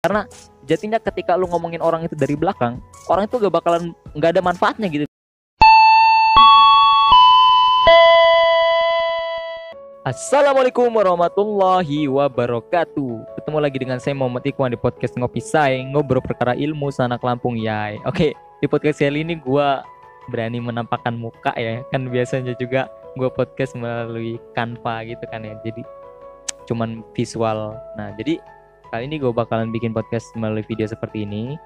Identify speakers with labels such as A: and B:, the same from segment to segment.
A: Karena jadinya ketika lu ngomongin orang itu dari belakang, orang itu gak ada manfaatnya gitu. Assalamualaikum warahmatullahi wabarakatuh. Ketemu lagi dengan saya Muhammad Ikhwan di podcast Ngopi Say, ngobrol perkara ilmu sanak Lampung yay. Oke, di podcast kali ini gue berani menampakkan muka ya. Kan biasanya juga gue podcast melalui Canva gitu kan ya. Jadi cuman visual. Nah, jadi kali ini gue bakalan bikin podcast melalui video seperti ini.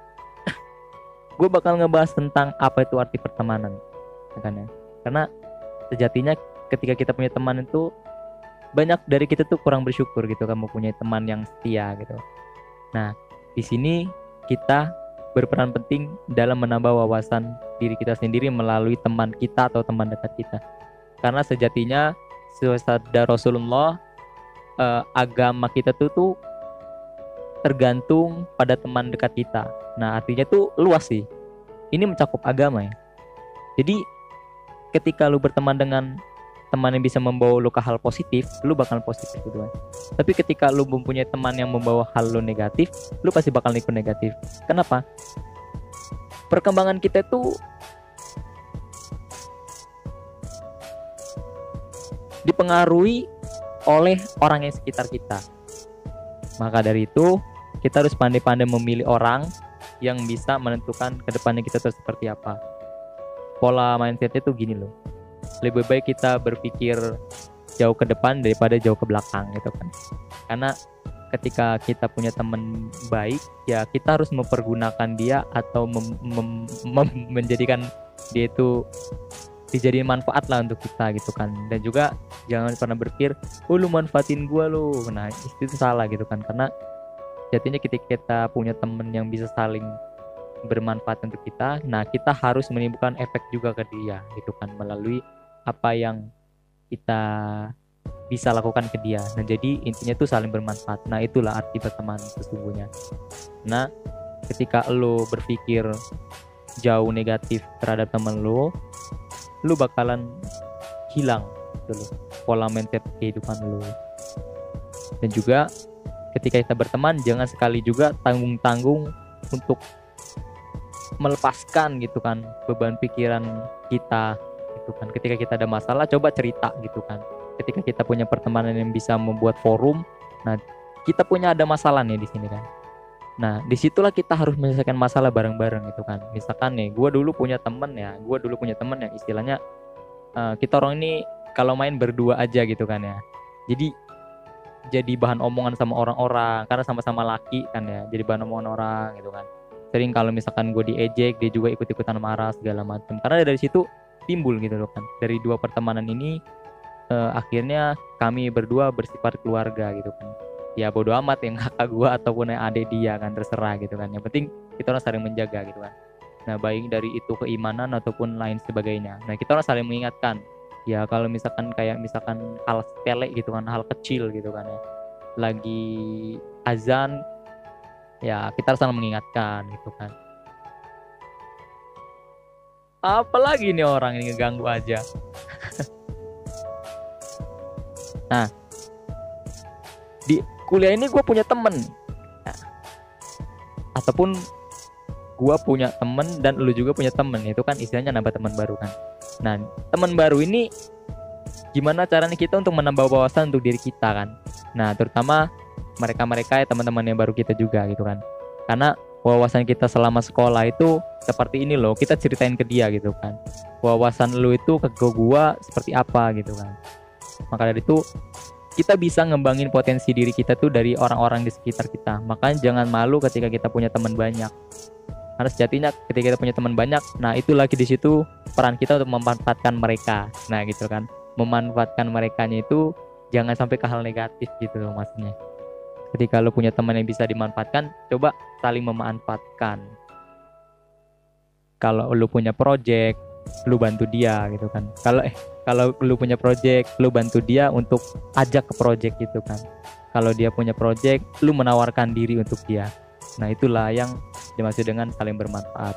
A: Gue bakal ngebahas tentang apa itu arti pertemanan, kan ya. Karena sejatinya ketika kita punya teman itu banyak dari kita tuh kurang bersyukur gitu, kamu punya teman yang setia gitu. Nah, di sini kita berperan penting dalam menambah wawasan diri kita sendiri melalui teman kita atau teman dekat kita. Karena sejatinya sabda Rasulullah, agama kita tuh tergantung pada teman dekat kita. Nah, artinya tuh luas sih. Ini mencakup agama ya. Jadi ketika lu berteman dengan teman yang bisa membawa lu ke hal positif, lu bakal positif gitu kan. Tapi ketika lu mempunyai teman yang membawa hal lu negatif, lu pasti bakal ikut negatif. Kenapa? Perkembangan kita tuh dipengaruhi oleh orang yang sekitar kita. Maka dari itu, kita harus pandai-pandai memilih orang yang bisa menentukan kedepannya kita tuh seperti apa. Pola mindsetnya tuh gini loh. Lebih baik kita berpikir jauh ke depan daripada jauh ke belakang gitu kan. Karena ketika kita punya teman baik, ya kita harus mempergunakan dia atau menjadikan dia itu dijadiin manfaat lah untuk kita gitu kan. Dan juga jangan pernah berpikir, oh lu manfaatin gua lu. Nah, itu salah gitu kan. Karena jadinya ketika kita punya teman yang bisa saling bermanfaat untuk kita, nah kita harus menimbulkan efek juga ke dia gitu kan, melalui apa yang kita bisa lakukan ke dia. Nah, jadi intinya tuh saling bermanfaat. Nah, itulah arti pertemanan sesungguhnya. Nah, ketika lo berpikir jauh negatif terhadap teman lo bakalan hilang gitu loh, pola mindset kehidupan lo. Dan juga ketika kita berteman, jangan sekali juga tanggung-tanggung untuk melepaskan gitu kan beban pikiran kita gitu kan. Ketika kita ada masalah, coba cerita gitu kan. Ketika kita punya pertemanan yang bisa membuat forum, nah kita punya ada masalah nih di sini kan. Nah, disitulah kita harus menyelesaikan masalah bareng-bareng gitu kan. Misalkan nih, gue dulu punya temen ya istilahnya kita orang ini kalau main berdua aja gitu kan ya. Jadi bahan omongan sama orang-orang karena sama-sama laki kan ya. Jadi bahan omongan orang gitu kan. Sering kalau misalkan gue diejek, dia juga ikut-ikutan marah segala macam. Karena dari situ timbul gitu loh kan. Dari dua pertemanan ini akhirnya kami berdua bersifat keluarga gitu kan. Ya bodo amat yang kakak gue ataupun yang adik dia kan, terserah gitu kan. Yang penting kita orang saling menjaga gitu kan. Nah, baik dari itu keimanan ataupun lain sebagainya. Nah, kita orang saling mengingatkan. Ya kalau misalkan hal sepele gitu kan, hal kecil gitu kan ya. Lagi azan, ya kita harus saling mengingatkan gitu kan. Apalagi nih orang ini ngeganggu aja. Nah, di kuliah ini gue punya temen, ataupun gue punya temen dan lu juga punya temen. Itu kan istilahnya nambah teman baru kan. Nah, teman baru ini gimana caranya kita untuk menambah wawasan untuk diri kita kan. Nah, terutama mereka ya teman-teman yang baru kita juga gitu kan. Karena wawasan kita selama sekolah itu seperti ini loh, kita ceritain ke dia gitu kan. Wawasan lu itu ke gua seperti apa gitu kan. Maka dari itu kita bisa ngembangin potensi diri kita tuh dari orang-orang di sekitar kita. Makanya jangan malu ketika kita punya teman banyak. Karena sejatinya ketika kita punya teman banyak, nah itu lagi di situ peran kita untuk memanfaatkan mereka. Nah gitu kan, memanfaatkan merekanya itu jangan sampai ke hal negatif gitu loh maksudnya. Ketika lo punya teman yang bisa dimanfaatkan, coba saling memanfaatkan. Kalau lo punya project, lo bantu dia gitu kan. Kalau lo punya project, lo bantu dia untuk ajak ke project gitu kan. Kalau dia punya project, lo menawarkan diri untuk dia. Nah, itulah yang dimaksud dengan saling bermanfaat.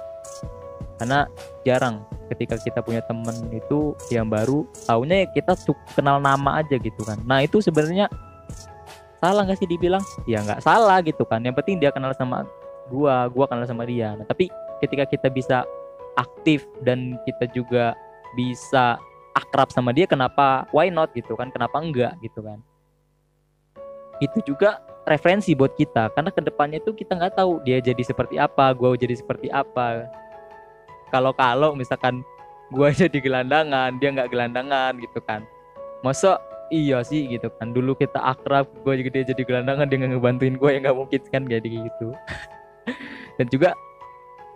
A: Karena jarang ketika kita punya teman itu yang baru, taunya kita kenal nama aja gitu kan. Nah, itu sebenarnya salah nggak sih dibilang? Ya nggak salah gitu kan, yang penting dia kenal sama gua kenal sama dia. Nah, tapi ketika kita bisa aktif dan kita juga bisa akrab sama dia, kenapa why not gitu kan, kenapa enggak gitu kan. Itu juga referensi buat kita, karena kedepannya tuh kita nggak tahu dia jadi seperti apa, gua jadi seperti apa. Kalau misalkan gua jadi gelandangan, dia nggak gelandangan gitu kan, masa iya sih gitu kan, dulu kita akrab, gua juga dia jadi gelandangan, dia nggak ngebantuin gua, ya nggak mungkin kan kayak gitu. Dan juga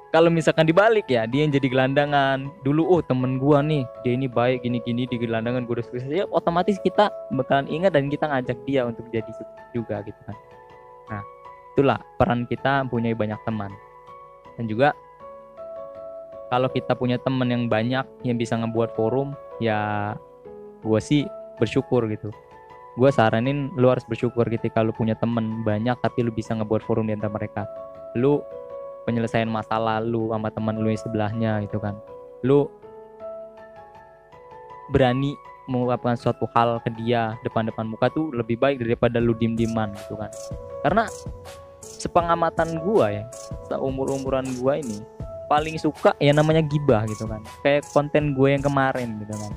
A: kalau misalkan dibalik ya, dia yang jadi gelandangan dulu, oh temen gua nih dia ini baik gini-gini di gelandangan, gua udah sukses, ya otomatis kita bakalan ingat dan kita ngajak dia untuk jadi sukses juga gitu kan. Nah itulah peran kita punya banyak teman. Dan juga kalau kita punya teman yang banyak yang bisa ngebuat forum, ya gua sih bersyukur gitu. Gua saranin lu harus bersyukur ketika lu punya teman banyak tapi lu bisa ngebuat forum di antara mereka. Lu penyelesaian masalah lu sama teman lu yang sebelahnya gitu kan, lu berani mengungkapkan suatu hal ke dia depan muka tuh lebih baik daripada lu diem-dieman gitu kan. Karena sepengamatan gua ya, seumur-umuran gua ini paling suka ya namanya gibah gitu kan, kayak konten gue yang kemarin gitu kan.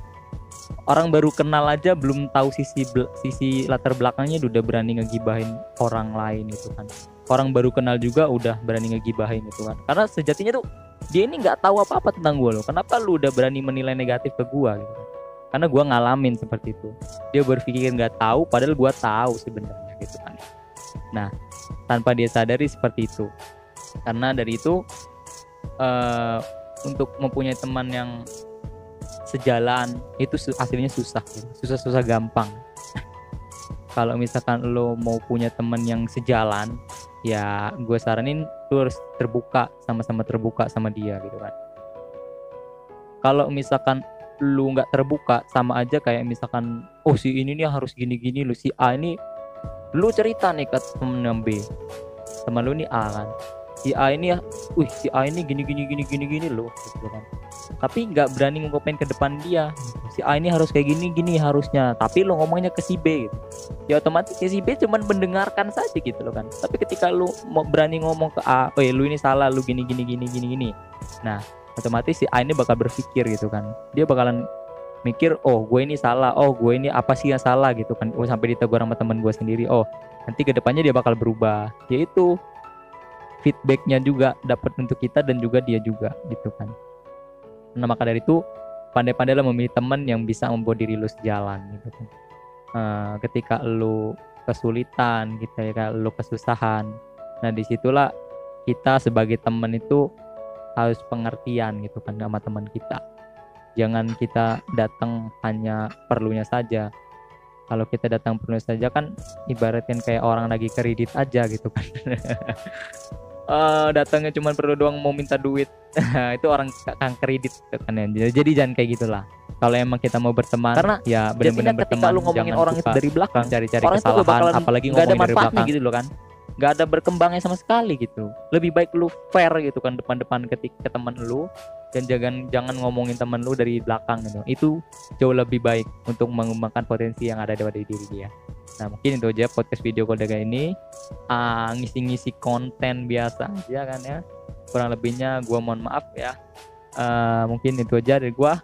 A: Orang baru kenal aja belum tahu sisi latar belakangnya udah berani ngegibahin orang lain gitu kan. Orang baru kenal juga udah berani ngegibahin gitu kan. Karena sejatinya tuh dia ini nggak tahu apa-apa tentang gue loh. Kenapa lu udah berani menilai negatif ke gue gitu kan? Karena gue ngalamin seperti itu. Dia berpikir nggak tahu, padahal gue tahu sebenarnya gitu kan. Nah, tanpa dia sadari seperti itu. Karena dari itu untuk mempunyai teman yang sejalan itu aslinya susah gitu. Susah gampang. Kalau misalkan lo mau punya teman yang sejalan, ya gue saranin lo harus terbuka, sama-sama terbuka sama dia gitu kan. Kalau misalkan lu nggak terbuka, sama aja kayak misalkan oh si ini nih harus gini-gini, lu si A ini lu cerita nih ke temen yang B, teman lu nih A kan, si A ini ya, si A ini gini lo gitu kan. Tapi nggak berani ngungkapin ke depan dia, si A ini harus kayak gini harusnya, tapi lo ngomongnya ke si B gitu. Ya otomatis si B cuman mendengarkan saja gitu loh kan. Tapi ketika lu mau berani ngomong ke A, lu ini salah, lu gini. Nah, otomatis si A ini bakal berpikir gitu kan. Dia bakalan mikir, oh gue ini salah, oh gue ini apa sih yang salah gitu kan. Oh sampai ditegur sama teman gue sendiri. Oh nanti kedepannya dia bakal berubah. Yaitu feedbacknya juga dapat untuk kita dan juga dia juga gitu kan. Nah maka dari itu pandai-pandailah memilih teman yang bisa membawa diri lu sejalan gitu kan. Ketika lu kesulitan, ketika lu kesusahan, nah disitulah kita sebagai teman itu harus pengertian gitu kan sama teman kita. Jangan kita datang hanya perlunya saja. Kalau kita datang perlunya saja kan ibaratkan kayak orang lagi kredit aja gitu kan. Datangnya cuma perlu doang mau minta duit. Itu orang kang kredit kan ya. Jadi jangan kayak gitulah. Kalau emang kita mau berteman, karena ya benar-benar berteman. Ketika lu ngomongin orang itu dari belakang, cari-cari kesalahan, apalagi ngomongin dari belakang gitu loh kan. Gak ada berkembangnya sama sekali gitu. Lebih baik lu fair gitu kan depan-depan ketika ke teman lu, dan jangan ngomongin teman lu dari belakang gitu. Itu jauh lebih baik untuk mengembangkan potensi yang ada pada diri dia. Nah mungkin itu aja podcast video Kodaga ini, ngisi-ngisi konten biasa aja kan ya. Kurang lebihnya gua mohon maaf ya. Mungkin itu aja dari gua.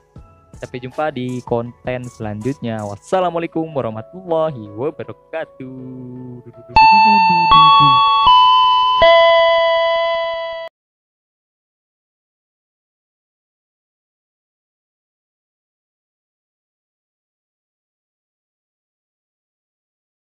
A: Sampai jumpa di konten selanjutnya. Wassalamualaikum warahmatullahi wabarakatuh.